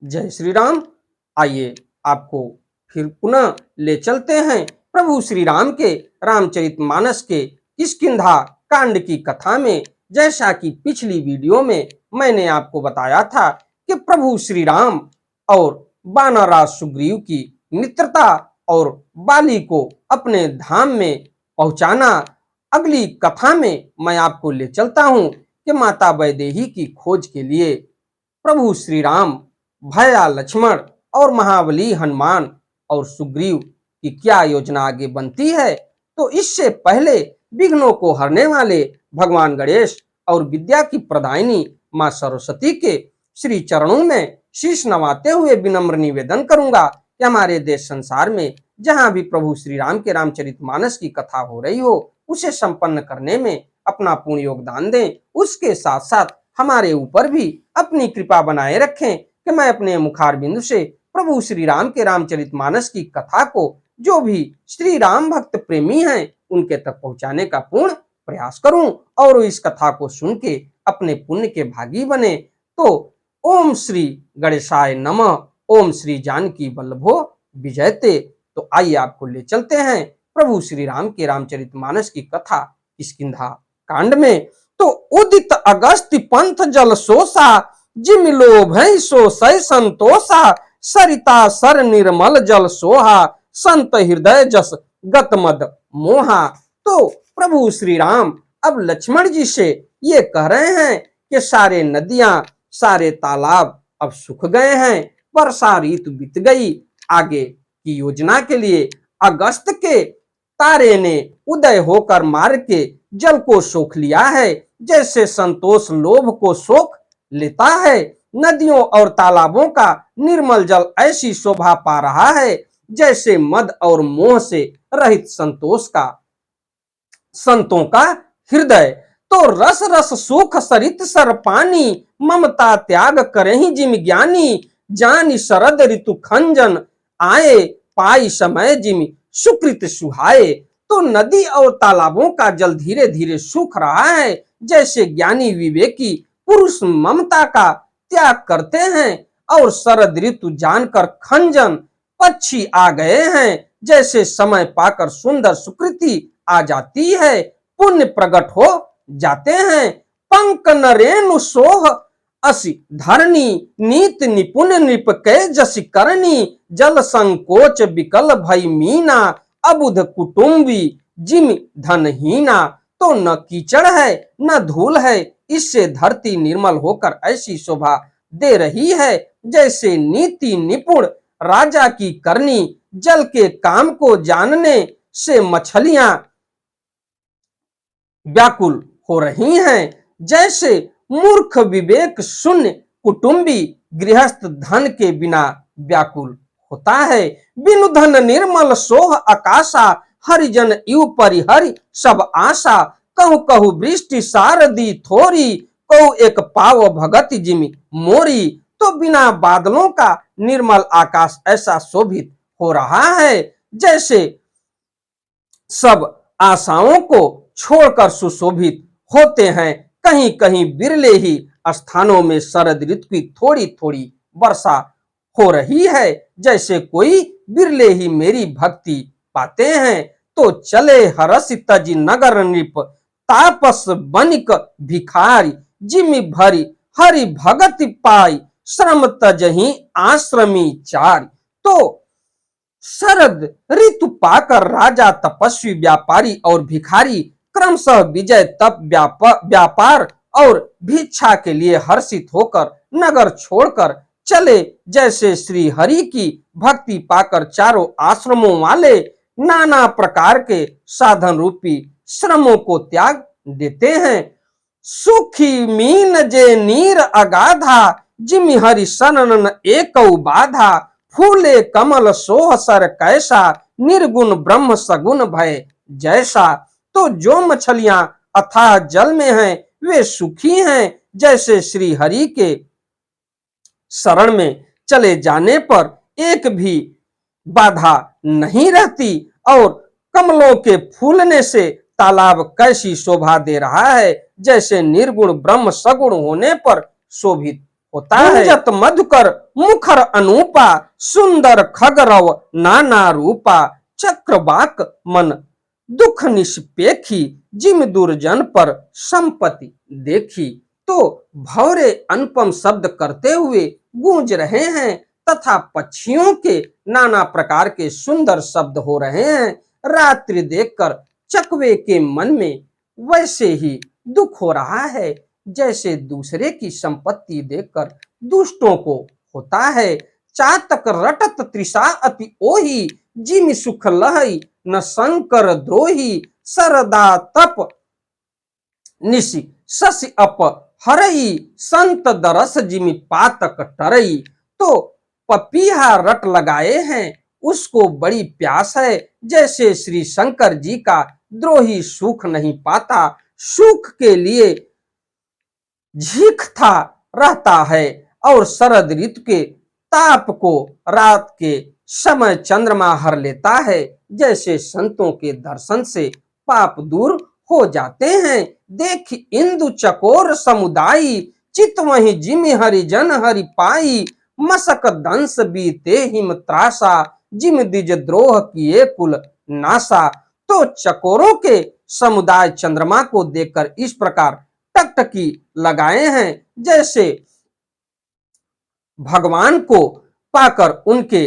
जय श्री राम। आइए आपको फिर पुनः ले चलते हैं प्रभु श्री राम के रामचरितमानस के किष्किंधा कांड की कथा में। जैसा कि पिछली वीडियो में मैंने आपको बताया था कि प्रभु श्री राम और वानरराज सुग्रीव की मित्रता और बाली को अपने धाम में पहुंचाना। अगली कथा में मैं आपको ले चलता हूं कि माता वैदेही की खोज के लिए प्रभु श्री राम, भैया लक्ष्मण और महाबली हनुमान और सुग्रीव की क्या योजना आगे बनती है। तो इससे पहले विघ्नों को हरने वाले भगवान गणेश और विद्या की प्रदायिनी मां सरस्वती के श्री चरणों में शीश नवाते हुए विनम्र निवेदन करूंगा कि हमारे देश संसार में जहां भी प्रभु श्री राम के रामचरितमानस की कथा हो रही हो, उसे संपन्न करने में अपना पूर्ण योगदान दें। उसके साथ साथ हमारे ऊपर भी अपनी कृपा बनाए रखें कि मैं अपने मुखार बिंदु से प्रभु श्री राम के रामचरितमानस की कथा को जो भी श्री राम भक्त प्रेमी हैं उनके तक पहुंचाने का पूर्ण प्रयास करूं और इस कथा को सुन के अपने पुण्य के भागी बने। तो ओम श्री गणेशाय नमः। ओम श्री जानकी वल्लभो विजयते। तो आइए आपको ले चलते हैं प्रभु श्री राम के रामचरितमानस की कथा किष्किंधा कांड में। तो उदित अगस्त्य पंथ जल सोसा, जिम लोभ सोसै संतोषा, सरिता सर निर्मल जल सोहा, संत हृदय जस गत मद मोहा। तो प्रभु श्री राम अब लक्ष्मण जी से ये कह रहे हैं कि सारे नदियां, सारे तालाब अब सूख गए हैं, वर्षा ऋतु बीत गई। आगे की योजना के लिए अगस्त के तारे ने उदय होकर मार्ग के जल को सोख लिया है, जैसे संतोष लोभ को सोख लेता है। नदियों और तालाबों का निर्मल जल ऐसी शोभा पा रहा है जैसे मद और मोह से रहित संतों का हृदय। तो रस रस सुख सरित सर पानी, ममता त्याग करहि जिम ज्ञानी, जानि शरद ऋतु खंजन आए, पाई समय जिम सुकृत सुहाए। तो नदी और तालाबों का जल धीरे धीरे सूख रहा है, जैसे ज्ञानी विवेकी पुरुष ममता का त्याग करते हैं और शरद ऋतु जानकर खंजन पक्षी आ गए हैं, जैसे समय पाकर सुंदर सुकृति आ जाती है, पुण्य प्रकट हो जाते हैं। पंक नरेनु सोह असि धरणी, नीत निपुण नृप कै जसि करनी, जल संकोच विकल भई मीना, अबुध कुटुंबी जिम धनहीना। तो न कीचड़ है न धूल है, इससे धरती निर्मल होकर ऐसी शोभा दे रही है जैसे नीति निपुण राजा की करनी। जल के काम को जानने से मछलियां व्याकुल हो रही हैं, जैसे मूर्ख विवेक शून्य कुटुंबी गृहस्थ धन के बिना व्याकुल होता है। बिनु धन निर्मल सोह आकाशा, हरिजन यु परिहरि सब आशा, कहु कहु वृष्टि सारदी थोरी, कहु एक पाव भगत जिमि मोरी। तो बिना बादलों का निर्मल आकाश ऐसा शोभित हो रहा है जैसे सब आशाओं को छोड़कर सुशोभित होते हैं। कहीं कहीं बिरले ही स्थानों में शरद ऋतु की थोड़ी थोड़ी वर्षा हो रही है, जैसे कोई बिरले ही मेरी भक्ति पाते हैं। तो चले हरसि तजि नगर नृप, तापस बनिक भिखारी, जिमि भरी हरि भगति पाई, श्रम तजहि आश्रमी चारी। तो शरद ऋतु पाकर राजा, तपस्वी, व्यापारी और भिखारी क्रमशः विजय, तप, व्यापार और भिक्षा के लिए हर्षित होकर नगर छोड़कर चले, जैसे श्री हरि की भक्ति पाकर चारों आश्रमों वाले नाना प्रकार के साधन रूपी श्रमों को त्याग देते हैं। सुखी मीन जे नीर अगाधा, जिमि हरि शरणन एकौ बाधा, फूले कमल सोह सर कैसा, निर्गुण ब्रह्म सगुण भय जैसा। तो जो मछलियां अथाह जल में हैं वे सुखी हैं, जैसे श्री हरि के शरण में चले जाने पर एक भी बाधा नहीं रहती, और कमलों के फूलने से तालाब कैसी शोभा दे रहा है, जैसे निर्गुण ब्रह्म सगुण होने पर शोभित होता है। जत मधुकर मुखर अनूपा, सुंदर खगरव नाना रूपा, चक्रवाक मन दुख निष्पेखी, जिम दुर्जन पर संपत्ति देखी। तो भौरे अनुपम शब्द करते हुए गूंज रहे हैं तथा पक्षियों के नाना प्रकार के सुंदर शब्द हो रहे हैं। रात्रि देखकर चकवे के मन में वैसे ही दुख हो रहा है जैसे दूसरे की संपत्ति देखकर दुष्टों को होता है। चातक रटत तृषा अति ओही, जिमि सुख लहई न शंकर द्रोही, सरदा तप निशि शशि अप हरई, संत दरस जिमि पातक टरई। तो पपीहा रट लगाए हैं, उसको बड़ी प्यास है, जैसे श्री शंकर जी का द्रोही सुख नहीं पाता, सुख के लिए झींकता रहता है। और शरद ऋतु के ताप को रात के समय चंद्रमा हर लेता है, जैसे संतों के दर्शन से पाप दूर हो जाते हैं। देख इंदु चकोर समुदायी, चित वही जिमि हरिजन हरि पाई, मसक दंश बीते हिम त्रासा, जिम द्विज द्रोह किए कुल नासा। तो चकोरों के समुदाय चंद्रमा को देखकर इस प्रकार टकटकी लगाए हैं, जैसे भगवान को पाकर उनके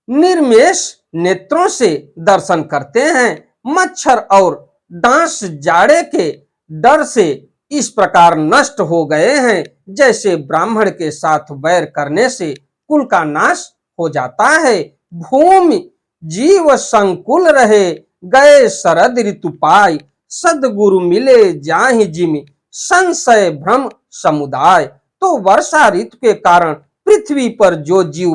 निर्मेष नेत्रों से दर्शन करते हैं। मच्छर और डांस जाड़े के डर से इस प्रकार नष्ट हो गए हैं, जैसे ब्राह्मण के साथ वैर करने से कुल का नाश हो जाता है। भूमि जीव संकुल रहे, गए शरद ऋतु पाई, सदगुरु मिले जाहि जिमि संशय भ्रम समुदाय। तो वर्षा ऋतु के कारण पृथ्वी पर जो जीव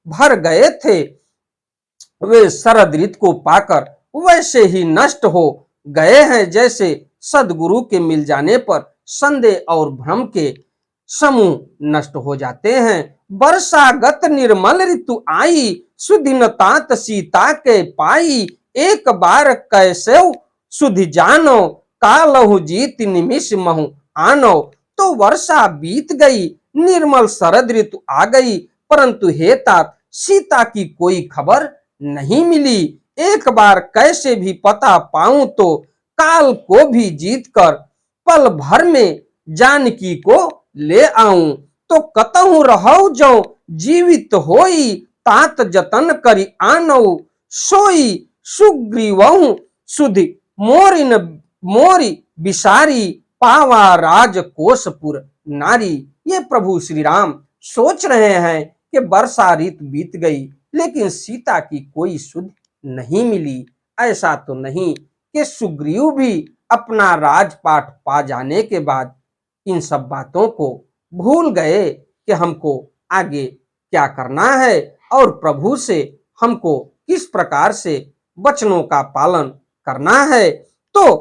भर गए थे, वे शरद ऋतु को पाकर वैसे ही नष्ट हो गए हैं, जैसे सदगुरु के मिल जाने पर संदेह और भ्रम के समूह नष्ट हो जाते हैं। वर्षागत निर्मल ऋतु आई, सुदिन तात सीता के पाई, एक बार कैसे सुधि जानो, कालहु जीत निमिष महु आनो। तो वर्षा बीत गई, निर्मल शरद ऋतु आ गई, परंतु हे तात सीता की कोई खबर नहीं मिली। एक बार कैसे भी पता पाऊं तो काल को भी जीतकर पल भर में जानकी को ले आऊं। तो कतहु रहौ जो जीवित होई, तात जतन करी आनौ, सोई सुग्रीवहु सुधि मोरी बिसारी, पावा राज कोशपुर नारी। ये प्रभु श्री राम सोच रहे हैं कि वर्षा ऋतु बीत गई, लेकिन सीता की कोई सुध नहीं मिली। ऐसा तो नहीं कि सुग्रीव भी अपना राजपाट पा जाने के बाद इन सब बातों को भूल गए कि हमको आगे क्या करना है और प्रभु से हमको किस प्रकार से वचनों का पालन करना है। तो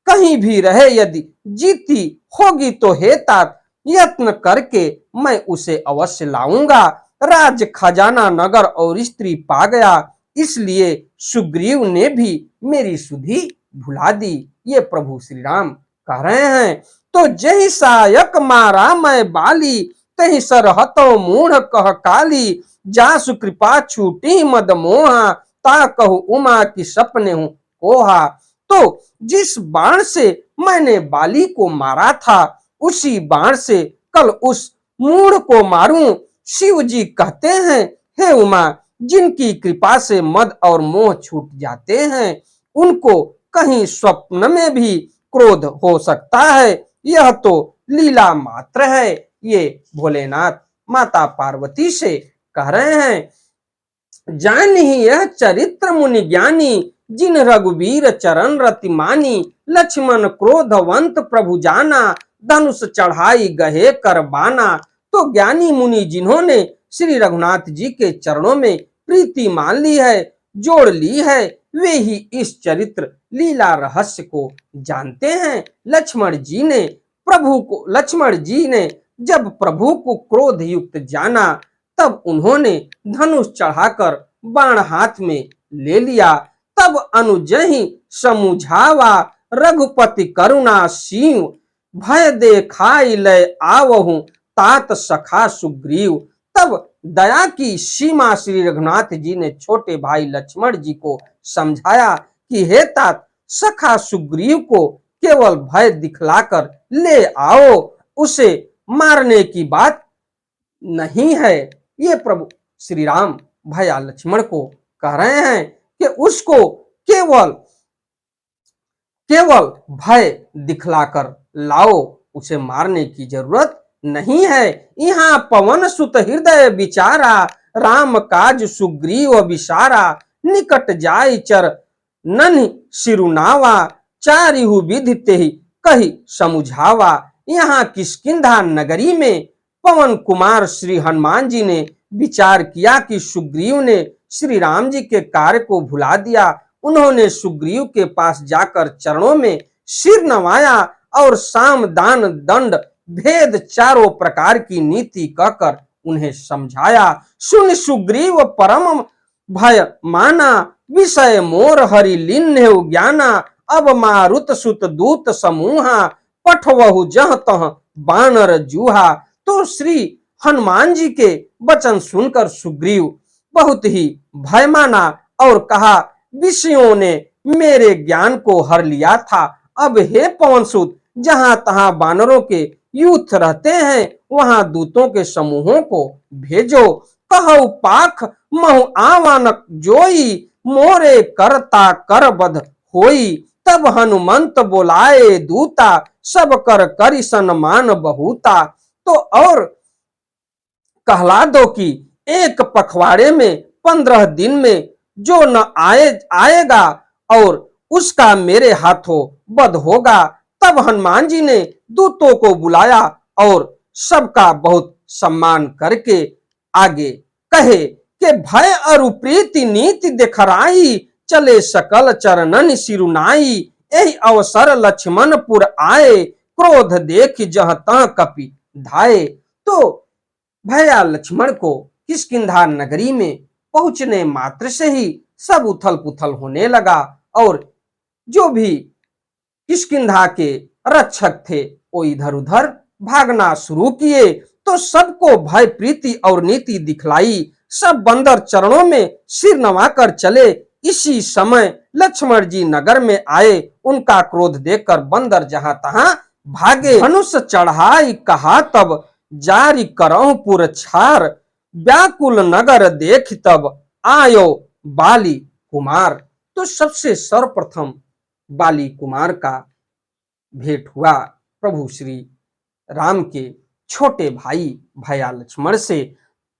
कहीं भी रहे यदि जीती होगी तो हे तात, यत्न करके मैं उसे अवश्य लाऊंगा। राज खजाना नगर और स्त्री पा गया, इसलिए सुग्रीव ने भी मेरी सुधि भुला दी। ये प्रभु श्री राम कह रहे हैं। तो जही सायक मारा मैं बाली, तही सरहतो मूढ़ कह काली, जासु कृपा छूटी मद मोहा, ता कहु उमा की सपने हूं कोहा। तो जिस बाण से मैंने बाली को मारा था, उसी बाण से कल उस मूढ़ को मारूं। शिव जी कहते हैं, हे उमा, जिनकी कृपा से मद और मोह छूट जाते हैं, उनको कहीं स्वप्न में भी क्रोध हो सकता है। यह तो लीला मात्र है। ये भोलेनाथ माता पार्वती से कह रहे हैं। जान ही यह चरित्र मुनि ज्ञानी, जिन रघुवीर चरण रति मानी, लक्ष्मण क्रोधवंत प्रभु जाना, धनुष चढ़ाई गहे कर बाना। तो ज्ञानी मुनि जिन्होंने श्री रघुनाथ जी के चरणों में प्रीति मान ली है, जोड़ ली है, वे ही इस चरित्र लीला रहस्य को जानते हैं। लक्ष्मण जी ने जब प्रभु को क्रोध युक्त जाना, तब उन्होंने धनुष चढ़ाकर बाण हाथ में ले लिया। तब अनुजहि समुझावा, रघुपति करुणा सीव, भय देखाई लय आवहु, तात सखा सुग्रीव। तब दया की सीमा श्री रघुनाथ जी ने छोटे भाई लक्ष्मण जी को समझाया कि हे तात, सखा सुग्रीव को केवल भय दिखलाकर ले आओ, उसे मारने की बात नहीं है। ये प्रभु श्री राम भैया लक्ष्मण को कह रहे हैं कि उसको केवल केवल भय दिखलाकर लाओ, उसे मारने की जरूरत नहीं है। यहाँ पवन सुत हृदय विचारा, राम काज सुग्रीव विसारा। निकट जाय चर नन्हि सिरुनावा, चारिहु विधि तेहि कहि समुझावा। यहाँ किष्किंधा नगरी में पवन कुमार श्री हनुमान जी ने विचार किया कि सुग्रीव ने श्री राम जी के कार्य को भुला दिया। उन्होंने सुग्रीव के पास जाकर चरणों में सिर नवाया और साम दान दंड भेद चारों प्रकार की नीति कहकर उन्हें समझाया। सुन सुग्रीव परम भय माना, विषय मोर हरि लीन्ह ज्ञाना। अब मारुत सुत दूत समूहा, पठवहु जह तह बानर जूहा। तो श्री हनुमान जी के वचन सुनकर सुग्रीव बहुत ही भय माना और कहा, विषयों ने मेरे ज्ञान को हर लिया था। अब हे पवनसुत, जहां तहां बानरों के यूथ रहते हैं, वहां दूतों के समूहों को भेजो। कहु पाख महु आवानक जोई, मोरे करता कर बध होई। तब हनुमंत बोलाए दूता, सब कर करि सन्मान बहुता। तो और कहला दो कि एक पखवाड़े में 15 दिन में जो न आएगा और उसका मेरे हाथों वध होगा। तब हनुमान जी ने दूतों को बुलाया और सबका बहुत सम्मान करके आगे कहे कि भय अरु प्रीति नीति देखराई, चले सकल चरणन सिरुनाई। यही अवसर लक्ष्मणपुर आए, क्रोध देख जह तह कपि धाये। तो भैया लक्ष्मण को किष्किंधा नगरी में पहुंचने मात्र से ही सब उथल पुथल होने लगा और जो भी किष्किंधा के रक्षक थे वो इधर उधर भागना शुरू किए। तो सबको भय प्रीति और नीति दिखलाई, सब बंदर चरणों में सिर नवाकर चले। इसी समय लक्ष्मण जी नगर में आए, उनका क्रोध देखकर बंदर जहां तहां भागे। धनुष चढ़ाई कहा तब, जारी करहु पुर छार। व्याकुल नगर देख तब, आयो बाली कुमार। तो सबसे सर्वप्रथम बाली कुमार का भेंट हुआ प्रभु श्री राम के छोटे भाई भैया लक्ष्मण से।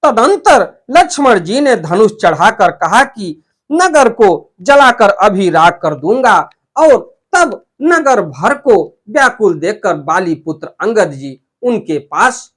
तदंतर लक्ष्मण जी ने धनुष चढ़ाकर कहा कि नगर को जलाकर अभी राख कर दूंगा। और तब नगर भर को व्याकुल देखकर बाली पुत्र अंगद जी उनके पास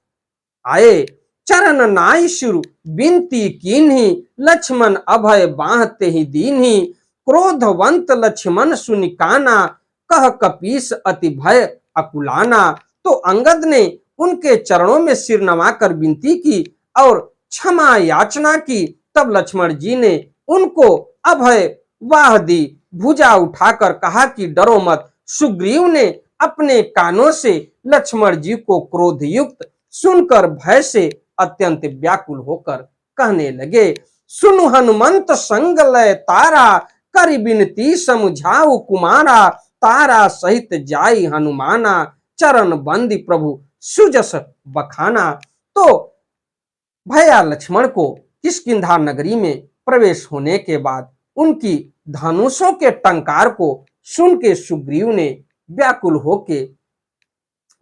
आए। चरण नाई शुरु बिनती कीन्ही, लक्ष्मण अभय बाहते ही दीन्ही। क्रोधवंत लक्ष्मण सुनिकाना, कह कपीस अति भय अकुलाना। तो अंगद ने उनके चरणों में सिर नवाकर विनती की और क्षमा याचना की। तब लक्ष्मण जी ने उनको अभय वाह दी, भुजा उठाकर कहा कि डरो मत। सुग्रीव ने अपने कानों से लक्ष्मण जी को क्रोधयुक्त सुनकर भय से अत्यंत व्याकुल होकर कहने लगे, सुनु हनुमंत संग लय तारा, कर बिनती समझाऊ कुमारा। तारा सहित जाई हनुमाना, चरण बंदी प्रभु सुजस बखाना। तो भैया लक्ष्मण को किष्किंधा नगरी में प्रवेश होने के बाद उनकी धनुषों के टंकार को सुन के सुग्रीव ने व्याकुल होके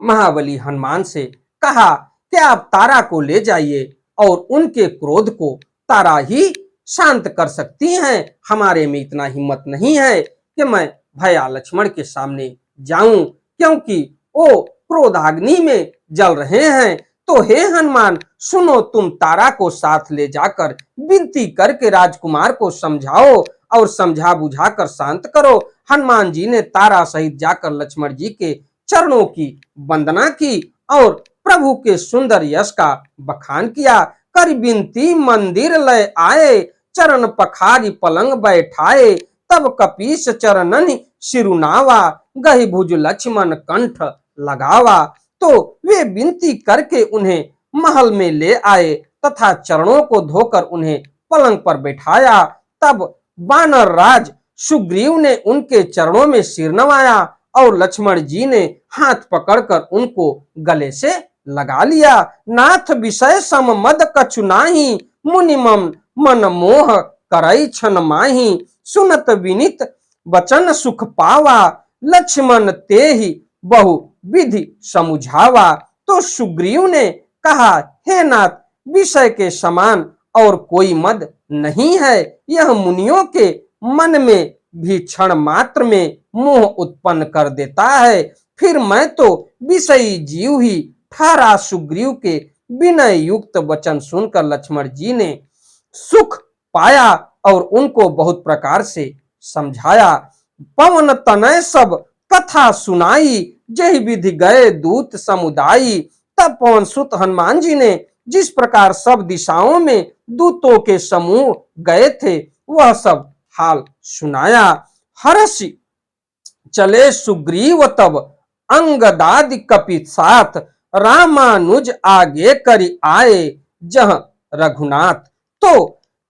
महाबली हनुमान से कहा कि आप तारा को ले जाइए और उनके क्रोध को तारा ही शांत कर सकती हैं। हमारे में इतना हिम्मत नहीं है कि मैं भैया लक्ष्मण के सामने जाऊं, क्योंकि वो क्रोधाग्नि में जल रहे हैं। तो हे हनुमान, सुनो, तुम तारा को साथ ले जाकर विनती करके राजकुमार को समझाओ और समझा बुझाकर शांत करो। हनुमान जी ने तारा सहित जाकर लक्ष्मण जी के चरणों की वंदना की और प्रभु के सुंदर यश का बखान किया। कर बिनती मंदिर लय आए, चरण पखारी पलंग बैठाए। तब कपीस चरणन सिरुनावा, गहि भुज लक्ष्मण कंठ लगावा। तो वे विनती करके उन्हें महल में ले आए तथा चरणों को धोकर उन्हें पलंग पर बैठाया। तब वानर राज सुग्रीव ने उनके चरणों में सिर नवाया और लक्ष्मण जी ने हाथ पकड़कर उनको गले से लगा लिया। नाथ विषय सम मद कछु नाही, मुनि मम मन मोह करई छन माही। सुनत विनित वचन सुख पावा, लक्ष्मण ते ही बहु विधि समुझावा। तो सुग्रीव ने कहा, हे नाथ, विषय के समान और कोई मद नहीं है। यह मुनियों के मन में भी क्षण मात्र में मोह उत्पन्न कर देता है। फिर मैं तो विषयी जीव ही ठहरा। सुग्रीव के विनय युक्त वचन सुनकर लक्ष्मण जी ने सुख पाया और उनको बहुत प्रकार से समझाया। पवन तनय सब कथा सुनाई, जय विधि गए दूत समुदायी। तब पवन सुत हनुमान जी ने जिस प्रकार सब दिशाओं में दूतों के समूह गए थे वह सब हाल सुनाया। हर्ष चले सुग्रीव तब अंगदादि कपित साथ, रामानुज आगे करी आए जहां रघुनाथ। तो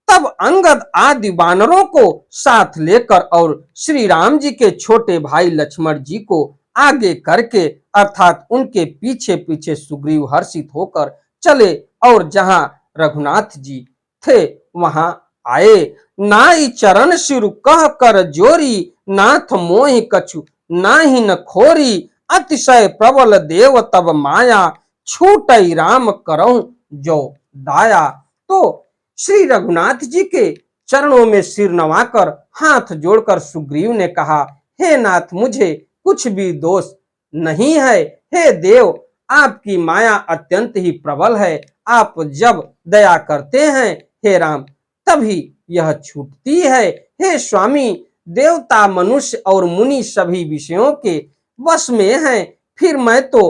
तब अंगद आदि वानरों को साथ लेकर और श्री राम जी के छोटे भाई लक्ष्मण जी को आगे करके अर्थात उनके पीछे पीछे सुग्रीव हर्षित होकर चले और जहां रघुनाथ जी थे वहां आए। नाई चरण सिर कह कर जोरी, नाथ मोहि कछु नाही न खोरी। अतिशय प्रबल देव तब माया, छूटई राम करऊं जो दाया। तो श्री रघुनाथ जी के चरणों में सिर नवाकर हाथ जोड़कर सुग्रीव ने कहा, हे नाथ, मुझे कुछ भी दोष नहीं है। हे देव, आपकी माया अत्यंत ही प्रबल है। आप जब दया करते हैं हे राम तभी यह छूटती है। हे स्वामी, देवता मनुष्य और मुनि सभी विषयों के वश में हैं। फिर मैं तो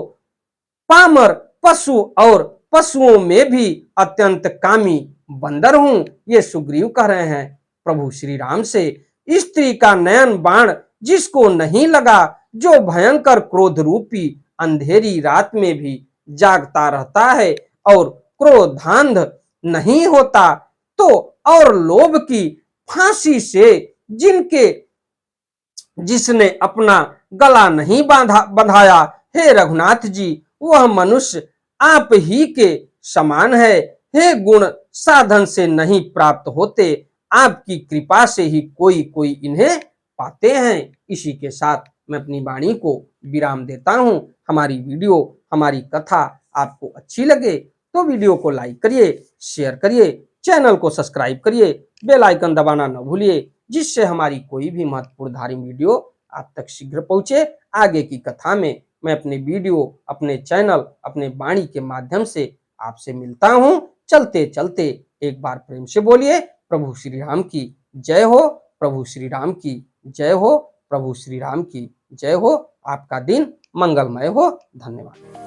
पामर पशु और पशुओं में भी अत्यंत कामी बंदर हूं। ये सुग्रीव कह रहे हैं प्रभु श्री राम से। स्त्री का नयन बाण जिसको नहीं लगा, जो भयंकर क्रोध रूपी अंधेरी रात में भी जागता रहता है और क्रोधांध नहीं होता, तो और लोभ की फांसी से जिसने अपना गला नहीं बंधाया, हे रघुनाथ जी, वह मनुष्य आप ही के समान है। हे गुण साधन से नहीं प्राप्त होते, आपकी कृपा से ही कोई कोई इन्हें पाते हैं। इसी के साथ मैं अपनी वाणी को विराम देता हूं। हमारी वीडियो, हमारी कथा आपको अच्छी लगे तो वीडियो को लाइक करिए, शेयर करिए, चैनल को सब्सक्राइब करिए, बेल आइकन दबाना न भूलिए, जिससे हमारी कोई भी महत्वपूर्ण धार्मिक वीडियो आप तक शीघ्र पहुंचे। आगे की कथा में मैं अपने वीडियो, अपने चैनल, अपने वाणी के माध्यम से आपसे मिलता हूं। चलते चलते एक बार प्रेम से बोलिए, प्रभु श्री राम की जय हो, प्रभु श्री राम की जय हो, प्रभु श्री राम की जय हो। आपका दिन मंगलमय हो। धन्यवाद।